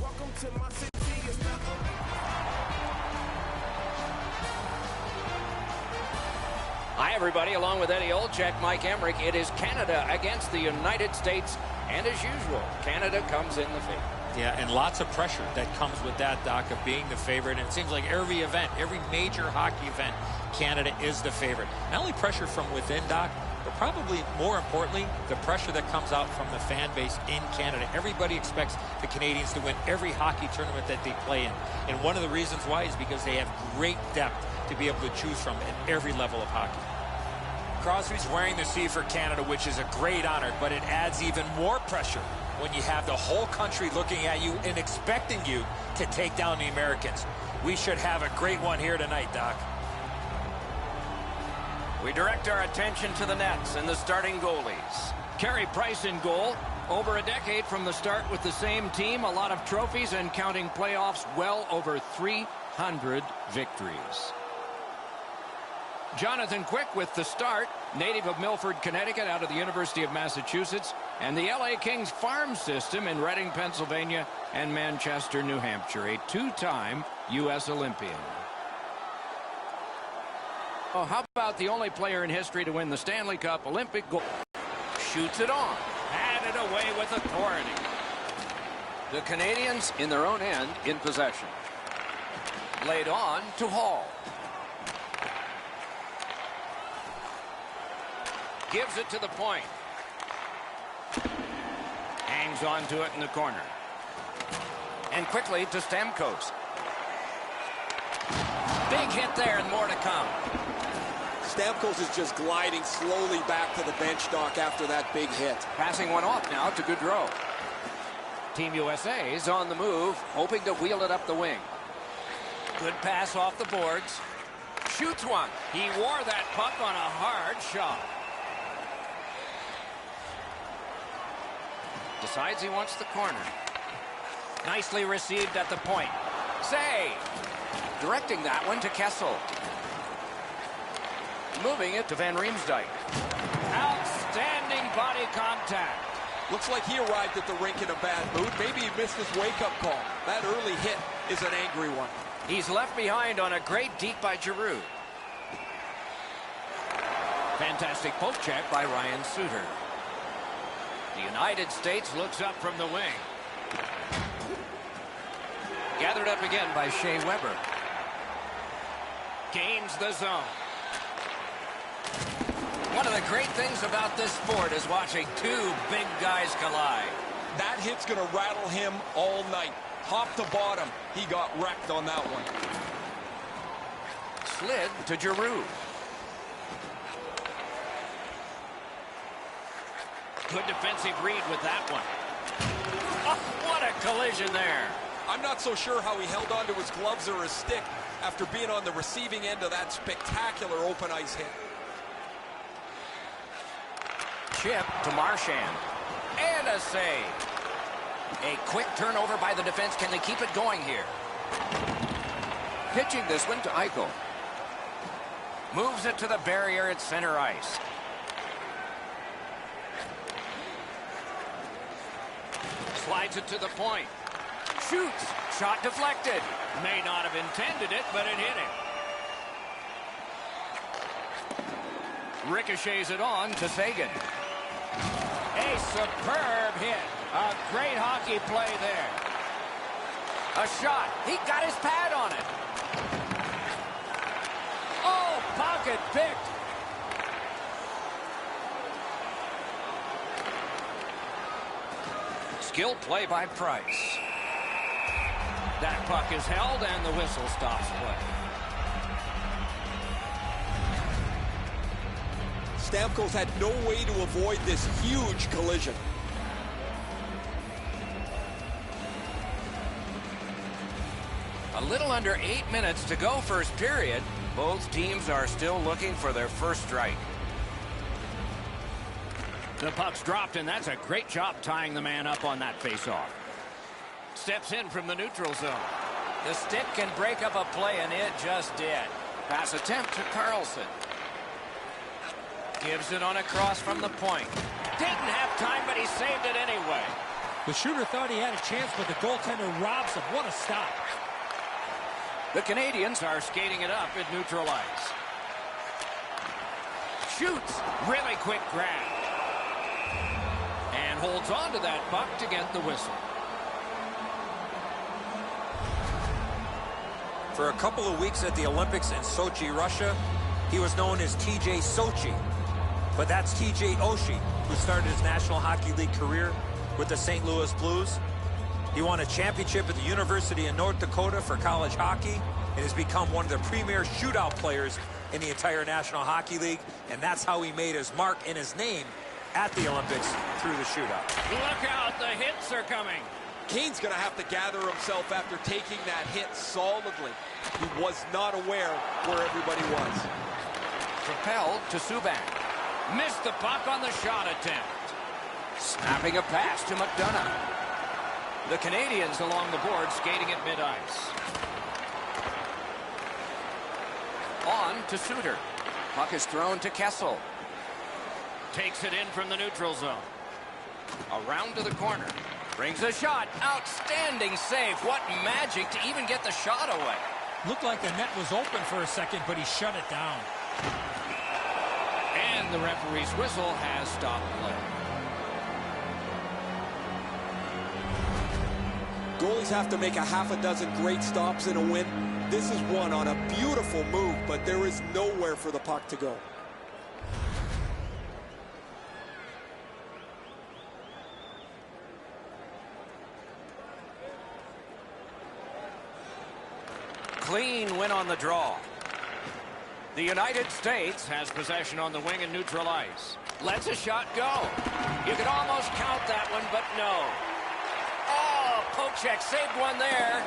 Welcome to my city. It's the Hi, everybody. Along with Eddie Olczyk, Mike Emrick. It is Canada against the United States. And as usual, Canada comes in the favorite. Yeah, and lots of pressure that comes with that, Doc, of being the favorite. And it seems like every event, every major hockey event, Canada is the favorite. Not only pressure from within, Doc, but probably more importantly, the pressure that comes out from the fan base in Canada. Everybody expects the Canadians to win every hockey tournament that they play in. And one of the reasons why is because they have great depth to be able to choose from at every level of hockey. Crosby's wearing the C for Canada, which is a great honor, but it adds even more pressure when you have the whole country looking at you and expecting you to take down the Americans. We should have a great one here tonight, Doc. We direct our attention to the nets and the starting goalies. Carey Price in goal. Over a decade from the start with the same team, a lot of trophies and counting playoffs, well over 300 victories. Jonathan Quick with the start, native of Milford, Connecticut, out of the University of Massachusetts, and the LA Kings farm system in Reading, Pennsylvania, and Manchester, New Hampshire, a two-time U.S. Olympian. Oh, how about the only player in history to win the Stanley Cup Olympic gold? Shoots it on, had it away with authority. The Canadians in their own end in possession. Laid on to Hall. Gives it to the point. Hangs on to it in the corner. And quickly to Stamkos. Big hit there and more to come. Stamkos is just gliding slowly back to the bench, Doc, after that big hit. Passing one off now to Gaudreau. Team USA is on the move, hoping to wheel it up the wing. Good pass off the boards. Shoots one. He wore that puck on a hard shot. Decides he wants the corner. Nicely received at the point. Save. Directing that one to Kessel. Moving it to Van Riemsdyk. Outstanding body contact. Looks like he arrived at the rink in a bad mood. Maybe he missed his wake-up call. That early hit is an angry one. He's left behind on a great deke by Giroux. Fantastic poke check by Ryan Suter. The United States looks up from the wing. Gathered up again by Shea Weber. Gains the zone. One of the great things about this sport is watching two big guys collide. That hit's going to rattle him all night. Top to bottom, he got wrecked on that one. Slid to Giroux. Good defensive read with that one. Oh, what a collision there. I'm not so sure how he held onto his gloves or his stick after being on the receiving end of that spectacular open ice hit. Chip to Marchand. And a save. A quick turnover by the defense. Can they keep it going here? Pitching this one to Eichel. Moves it to the barrier at center ice. Slides it to the point. Shoots. Shot deflected. May not have intended it, but it hit him. Ricochets it on to Seguin. A superb hit. A great hockey play there. A shot. He got his pad on it. Oh, pocket picked. Skill play by Price. That puck is held and the whistle stops play. Stamkos had no way to avoid this huge collision. A little under 8 minutes to go first period. Both teams are still looking for their first strike. The puck's dropped, and that's a great job tying the man up on that faceoff. Steps in from the neutral zone. The stick can break up a play, and it just did. Pass attempt to Carlson. Gives it on a cross from the point. Didn't have time, but he saved it anyway. The shooter thought he had a chance, but the goaltender robs him. What a stop. The Canadians are skating it up at neutral ice. Shoots. Really quick grab. And holds on to that puck to get the whistle. For a couple of weeks at the Olympics in Sochi, Russia, he was known as TJ Sochi. But that's TJ Oshie, who started his National Hockey League career with the St. Louis Blues. He won a championship at the University of North Dakota for college hockey and has become one of the premier shootout players in the entire National Hockey League. And that's how he made his mark and his name at the Olympics, through the shootout. Look out, the hits are coming. Kane's going to have to gather himself after taking that hit solidly. He was not aware where everybody was. Propelled to Subban. Missed the puck on the shot attempt. Snapping a pass to McDonough. The Canadians along the board skating at mid-ice. On to Suter. Puck is thrown to Kessel. Takes it in from the neutral zone. Around to the corner. Brings a shot. Outstanding save. What magic to even get the shot away. Looked like the net was open for a second, but he shut it down. And the referee's whistle has stopped play. Goalies have to make a half a dozen great stops in a win. This is one on a beautiful move, but there is nowhere for the puck to go. Clean win on the draw. The United States has possession on the wing and neutral ice. Lets a shot go. You could almost count that one, but no. Oh, Pocheck saved one there.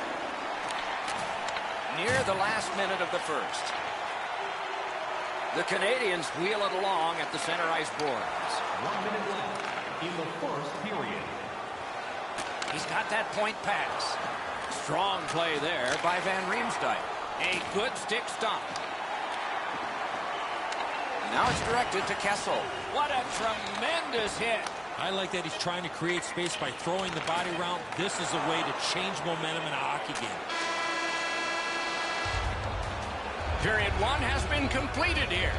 Near the last minute of the first. The Canadians wheel it along at the center ice boards. 1 minute left in the first period. He's got that point pass. Strong play there by Van Riemsdyk. A good stick stop. Now it's directed to Kessel. What a tremendous hit. I like that he's trying to create space by throwing the body around. This is a way to change momentum in a hockey game. Period one has been completed here.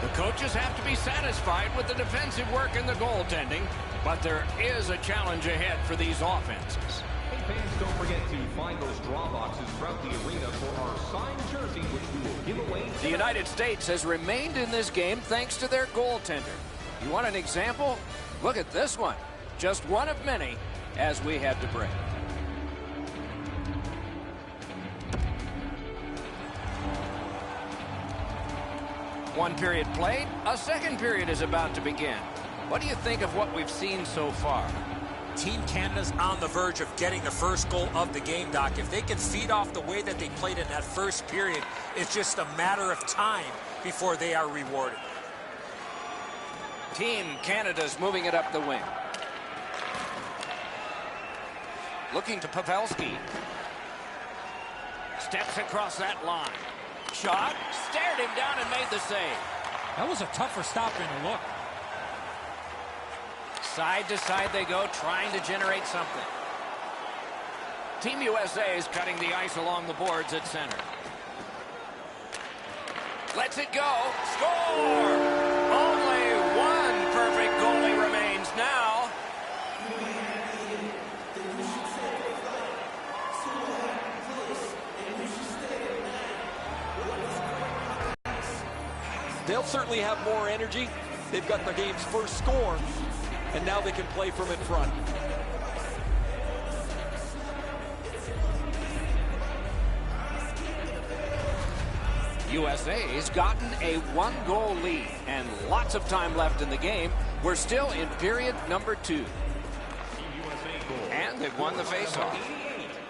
The coaches have to be satisfied with the defensive work and the goaltending, but there is a challenge ahead for these offenses. Hey fans, don't forget to find those draw boxes throughout the arena for our signed jerseys, which we will give away. The United States has remained in this game thanks to their goaltender. You want an example? Look at this one. Just one of many as we head to break. One period played. A second period is about to begin. What do you think of what we've seen so far? Team Canada's on the verge of getting the first goal of the game, Doc. If they can feed off the way that they played in that first period, it's just a matter of time before they are rewarded. Team Canada's moving it up the wing. Looking to Pavelski. Steps across that line. Shot, stared him down and made the save. That was a tougher stop than it looked. Side to side they go, trying to generate something. Team USA is cutting the ice along the boards at center. Lets it go. Score! Only one perfect goalie remains now. They'll certainly have more energy. They've got the game's first score, and now they can play from in front. USA's gotten a one-goal lead and lots of time left in the game. We're still in period number 2. And they've won the faceoff.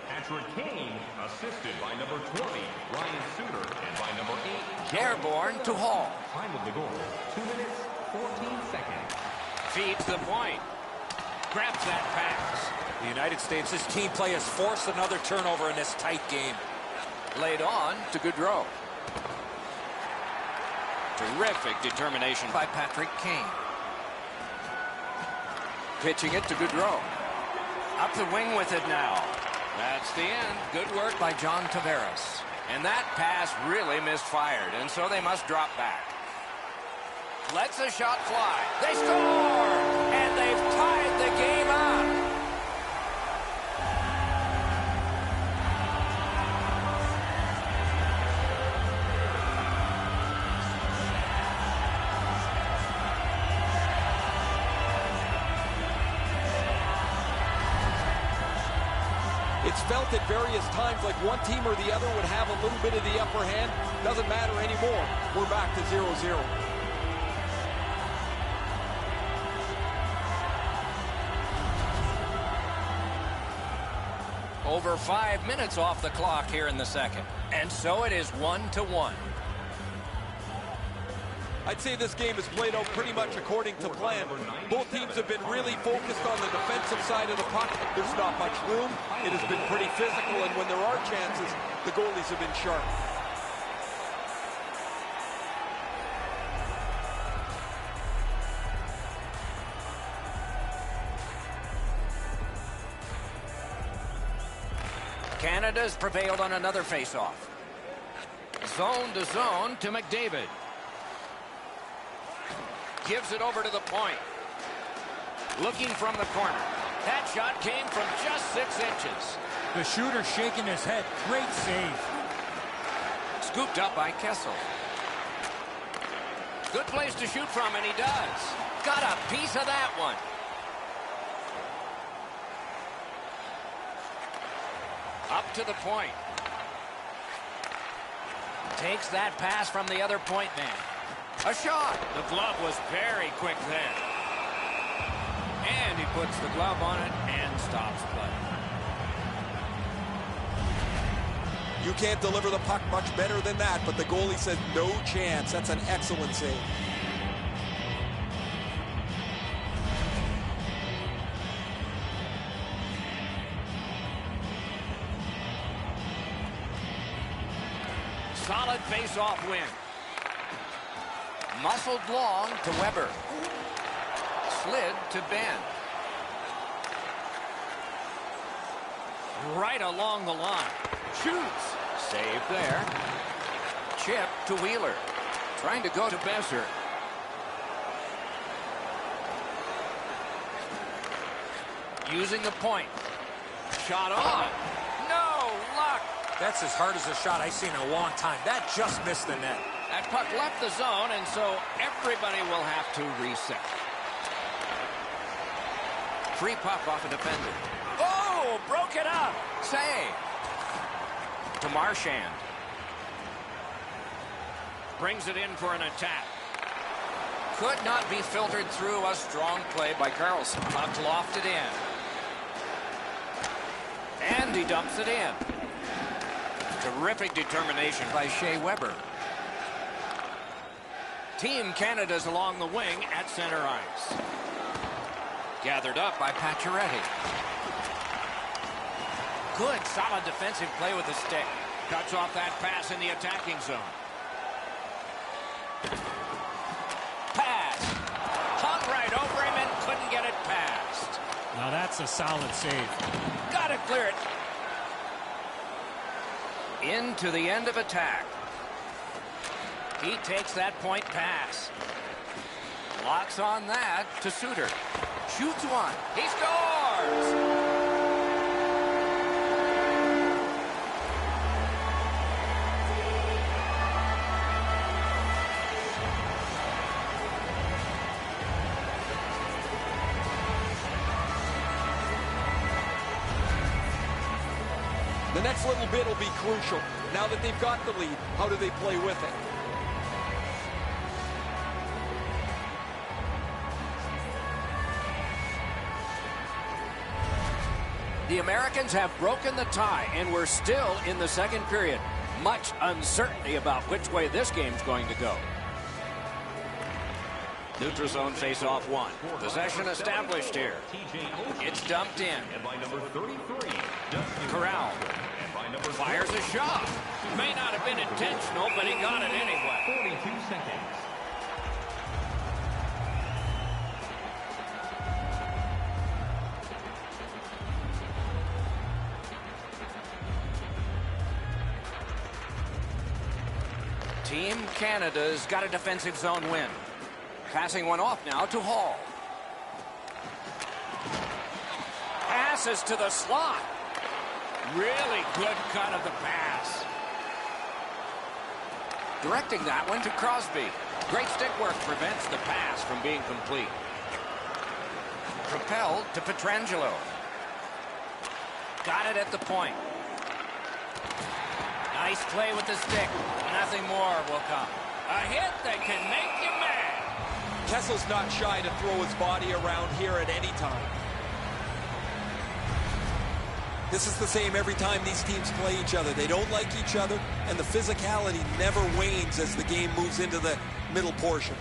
Patrick Kane, assisted by number 20, Ryan Suter, and by number 8, Airborne to Hall. time of the goal, 2 minutes, 14 seconds. Feeds the point. Grabs that pass. The United States, this team play has forced another turnover in this tight game. Laid on to Gaudreau. Terrific determination by Patrick Kane. Pitching it to Gaudreau. Up the wing with it now. That's the end. Good work by John Tavares. And that pass really misfired, and so they must drop back. Lets a shot fly. They score! And they've tied the game up. It's felt at various times like one team or the other would have a little bit of the upper hand. Doesn't matter anymore. We're back to 0-0. Over 5 minutes off the clock here in the second. And so it is 1-1. I'd say this game is played out pretty much according to plan. Both teams have been really focused on the defensive side of the puck. There's not much room. It has been pretty physical, and when there are chances, the goalies have been sharp. Canada's prevailed on another faceoff. Zone to zone to McDavid. Gives it over to the point. Looking from the corner. That shot came from just 6 inches. The shooter shaking his head. Great save. Scooped up by Kessel. Good place to shoot from, and he does. Got a piece of that one. Up to the point. Takes that pass from the other point man. A shot. The glove was very quick then. And he puts the glove on it and stops play. You can't deliver the puck much better than that, but the goalie said no chance. That's an excellent save. Solid face-off win. Muscled long to Weber. Slid to Ben. Right along the line. Shoots. Save there. Chip to Wheeler. Trying to go to Besser. Using the point. Shot on. No luck. That's as hard as a shot I've seen in a long time. That just missed the net. That puck left the zone, and so everybody will have to reset. Free puck off a defender. Oh, broke it up. Save. To Marchand. Brings it in for an attack. Could not be filtered through. A strong play by Carlson. Puck lofted in. And he dumps it in. Terrific determination by Shea Weber. Team Canada's along the wing at center ice. Gathered up by Pacioretty. Good, solid defensive play with the stick. Cuts off that pass in the attacking zone. Pass. Hung right over him and couldn't get it past. Now that's a solid save. Got to clear it. Into the end of attack. He takes that point pass. Locks on that to Suter. Shoots one. He scores! The next little bit will be crucial. Now that they've got the lead, how do they play with it? The Americans have broken the tie, and we're still in the second period. Much uncertainty about which way this game's going to go. Neutral zone face-off one. Possession established here. It's dumped in. And by number 33, Corral fires a shot. May not have been intentional, but he got it anyway. 42 seconds. Team Canada's got a defensive zone win. Passing one off now to Hall. Passes to the slot. Really good cut of the pass. Directing that one to Crosby. Great stick work prevents the pass from being complete. Propelled to Pietrangelo. Got it at the point. Nice play with the stick. Nothing more will come. A hit that can make you mad. Kessel's not shy to throw his body around here at any time. This is the same every time these teams play each other. They don't like each other, and the physicality never wanes as the game moves into the middle portion.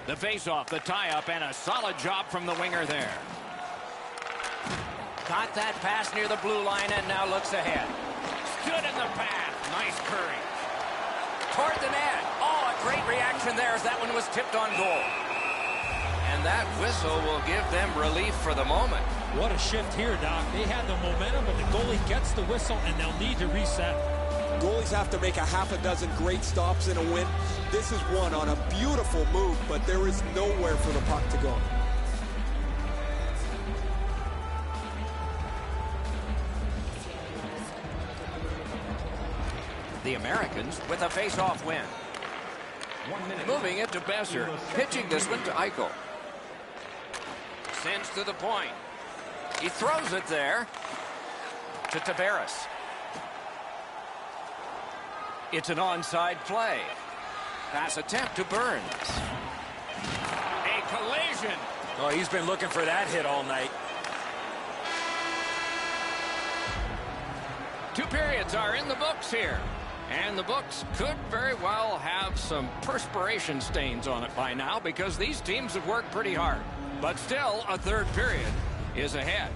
The face-off, the tie-up, and a solid job from the winger there. Got that pass near the blue line and now looks ahead. Stood in the path. Nice curry. Toward the net. Oh, a great reaction there as that one was tipped on goal. And that whistle will give them relief for the moment. What a shift here, Doc. They had the momentum, but the goalie gets the whistle, and they'll need to reset. Goalies have to make a half a dozen great stops in a win. This is one on a beautiful move, but there is nowhere for the puck to go. The Americans with a face-off win. Moving it to Besser. Pitching this one to Eichel. Sends to the point. He throws it there to Tavares. It's an onside play. Pass attempt to Burns. A collision. Oh, he's been looking for that hit all night. 2 periods are in the books here. And the books could very well have some perspiration stains on it by now because these teams have worked pretty hard. But still, a 3rd period is ahead.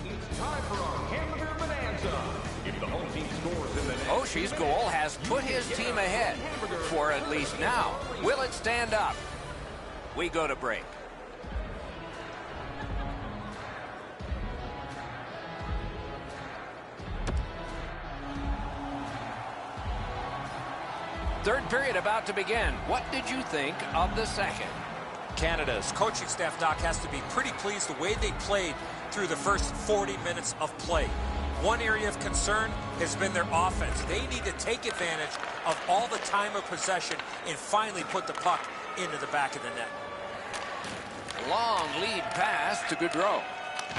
It's time for our Hamburger Bonanza. If the home team scores in the net, Oshie's goal has put his team ahead for at least now. Will it stand up? We go to break. Third period about to begin. What did you think of the second? Canada's coaching staff, Doc, has to be pretty pleased the way they played through the first 40 minutes of play. One area of concern has been their offense. They need to take advantage of all the time of possession and finally put the puck into the back of the net. Long lead pass to Gaudreau.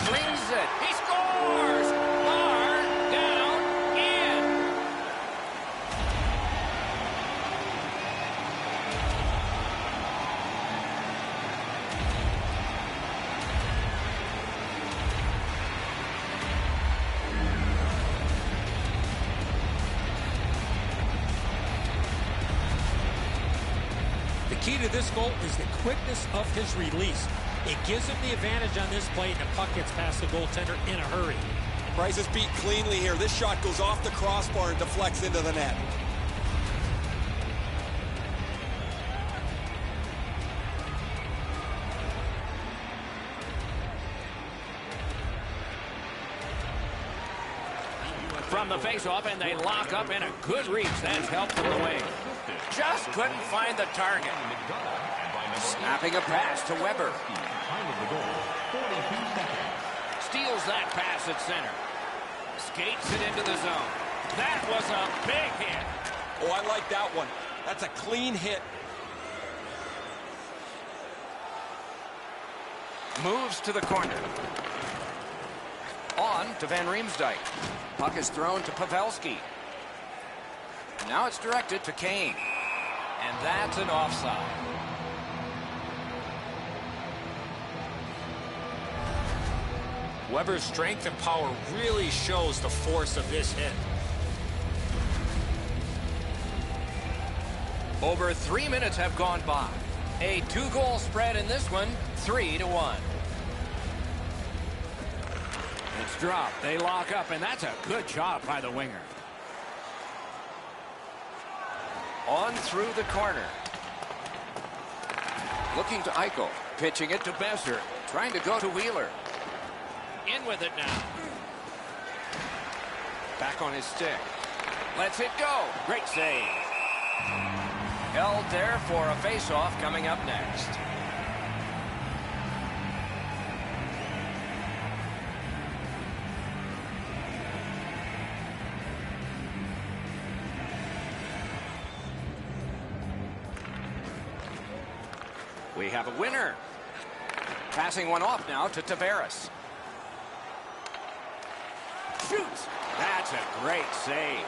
Flings it. He scores! Bar down in. The key to this goal is the quickness of his release. It gives him the advantage on this play, and the puck gets past the goaltender in a hurry. Price is beat cleanly here. This shot goes off the crossbar and deflects into the net. From the face-off, and they lock up in a good reach. That's help from the wing. Just couldn't find the target. Snapping a pass to Weber. Steals that pass at center. Skates it into the zone. That was a big hit. Oh, I like that one. That's a clean hit. Moves to the corner. On to Van Riemsdyk. Puck is thrown to Pavelski. Now it's directed to Kane. And that's an offside. Weber's strength and power really shows the force of this hit. Over 3 minutes have gone by. A 2-goal spread in this one, 3-1. It's dropped. They lock up, and that's a good job by the winger. On through the corner. Looking to Eichel. Pitching it to Besser. Trying to go to Wheeler. In with it now. Back on his stick. Lets it go. Great save. Held there for a face-off coming up next. We have a winner. Passing one off now to Tavares. Shoots. That's a great save.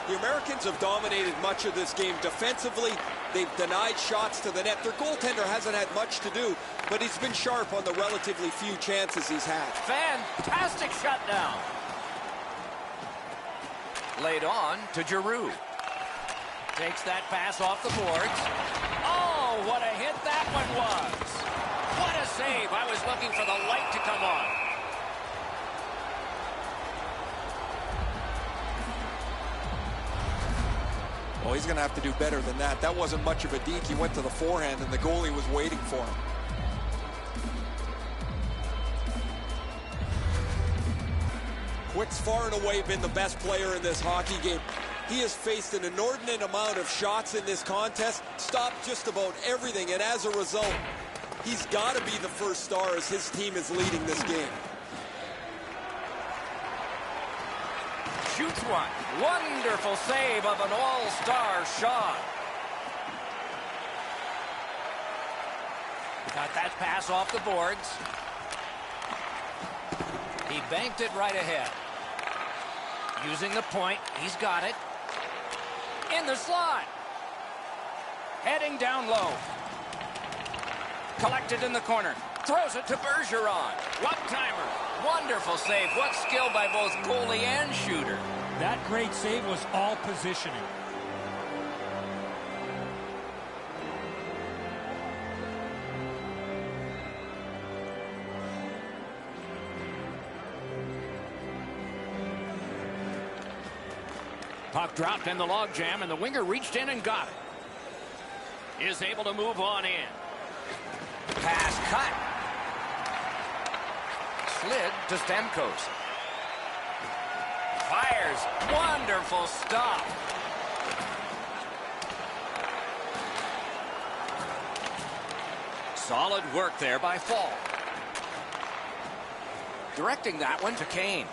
The Americans have dominated much of this game defensively. They've denied shots to the net. Their goaltender hasn't had much to do, but he's been sharp on the relatively few chances he's had. Fantastic shutdown. Laid on to Giroux. Takes that pass off the boards. Oh, what a hit that one was. What a save. I was looking for the light to come on. Well, he's going to have to do better than that. That wasn't much of a deke. He went to the forehand, and the goalie was waiting for him. Quick's far and away been the best player in this hockey game. He has faced an inordinate amount of shots in this contest, stopped just about everything, and as a result, he's got to be the first star as his team is leading this game. Shoots one. Wonderful save of an all-star shot. Got that pass off the boards. He banked it right ahead. Using the point, he's got it. In the slot. Heading down low. Collected in the corner. Throws it to Bergeron. One-timer. Wonderful save. What skill by both goalie and shooter. That great save was all positioning. Puck dropped in the logjam, and the winger reached in and got it. Is able to move on in. Pass cut. Slid to Stamkos. Fires. Wonderful stop. Solid work there by Fall. Directing that one to Kane.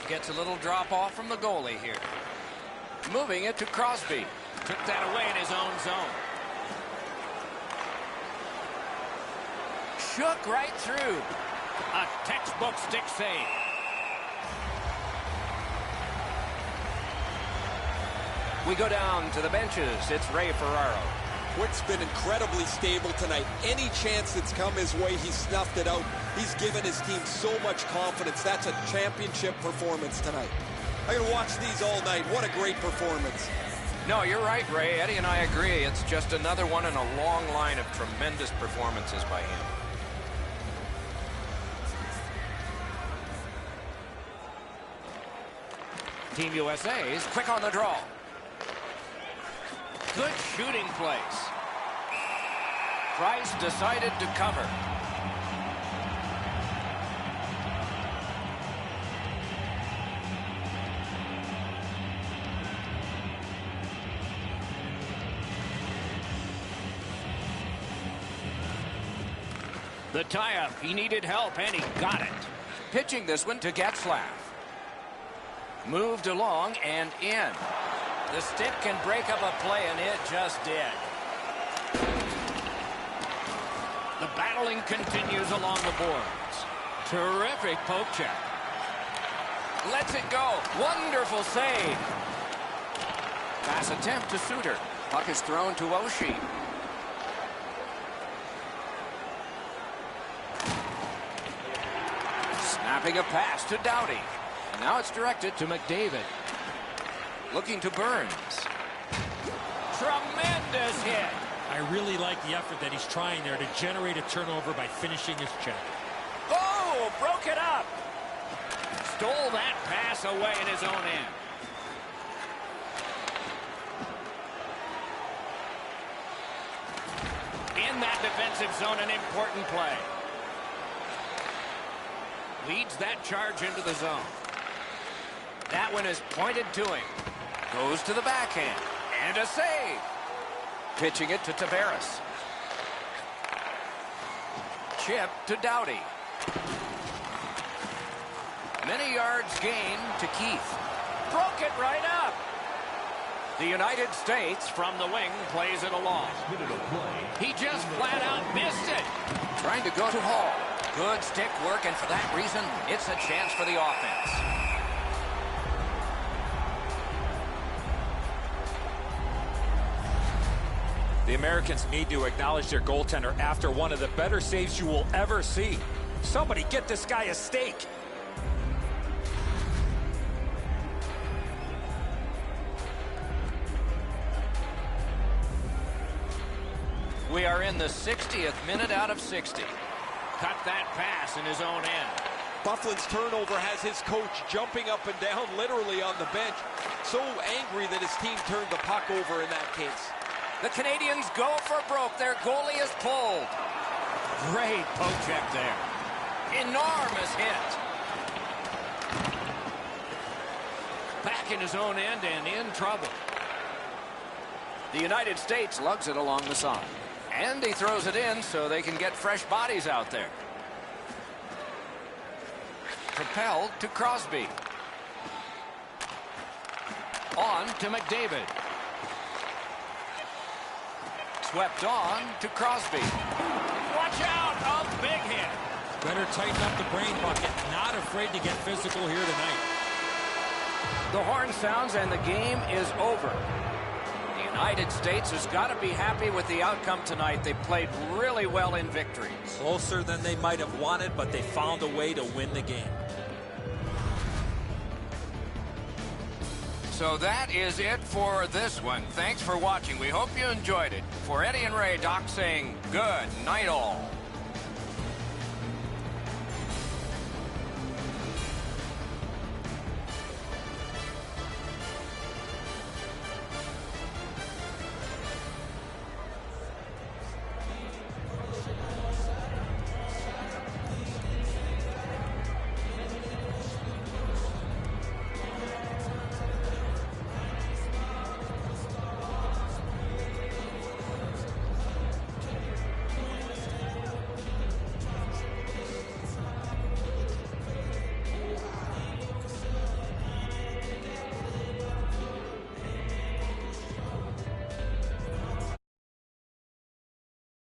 Gets a little drop off from the goalie here. Moving it to Crosby. Took that away in his own zone. Shook right through. A textbook stick save. We go down to the benches. It's Ray Ferraro. Quick's been incredibly stable tonight. Any chance that's come his way, he's snuffed it out. He's given his team so much confidence. That's a championship performance tonight. I'm going to watch these all night. What a great performance. No, you're right, Ray. Eddie and I agree. It's just another one in a long line of tremendous performances by him. Team USA is quick on the draw. Good shooting place. Price decided to cover. The tie-up. He needed help, and he got it. Pitching this one to Getzlaf. Moved along and in. The stick can break up a play, and it just did. The battling continues along the boards. Terrific poke check. Lets it go. Wonderful save. Pass attempt to Suter. Puck is thrown to Oshie. Snapping a pass to Doughty. And now it's directed to McDavid. Looking to Burns. Tremendous hit. I really like the effort that he's trying there to generate a turnover by finishing his check. Oh, broke it up. Stole that pass away in his own end. In that defensive zone, an important play. Leads that charge into the zone. That one is pointed to him. Goes to the backhand. And a save. Pitching it to Tavares. Chip to Doughty. Many yards gained to Keith. Broke it right up. The United States from the wing plays it along. He just flat out missed it. Trying to go to Hall. Good stick work, and for that reason, it's a chance for the offense. The Americans need to acknowledge their goaltender after one of the better saves you will ever see. Somebody get this guy a steak. We are in the 60th minute out of 60. Cut that pass in his own end. Bufflin's turnover has his coach jumping up and down literally on the bench. So angry that his team turned the puck over in that case. The Canadians go for broke. Their goalie is pulled. Great poke check there. Enormous hit. Back in his own end and in trouble. The United States lugs it along the side. And he throws it in so they can get fresh bodies out there. Propelled to Crosby. On to McDavid. Swept on to Crosby. Watch out! A big hit. Better tighten up the brain bucket. Not afraid to get physical here tonight. The horn sounds and the game is over. The United States has got to be happy with the outcome tonight. They played really well in victory. Closer than they might have wanted, but they found a way to win the game. So that is it for this one. Thanks for watching. We hope you enjoyed it. For Eddie and Ray, Doc saying good night all.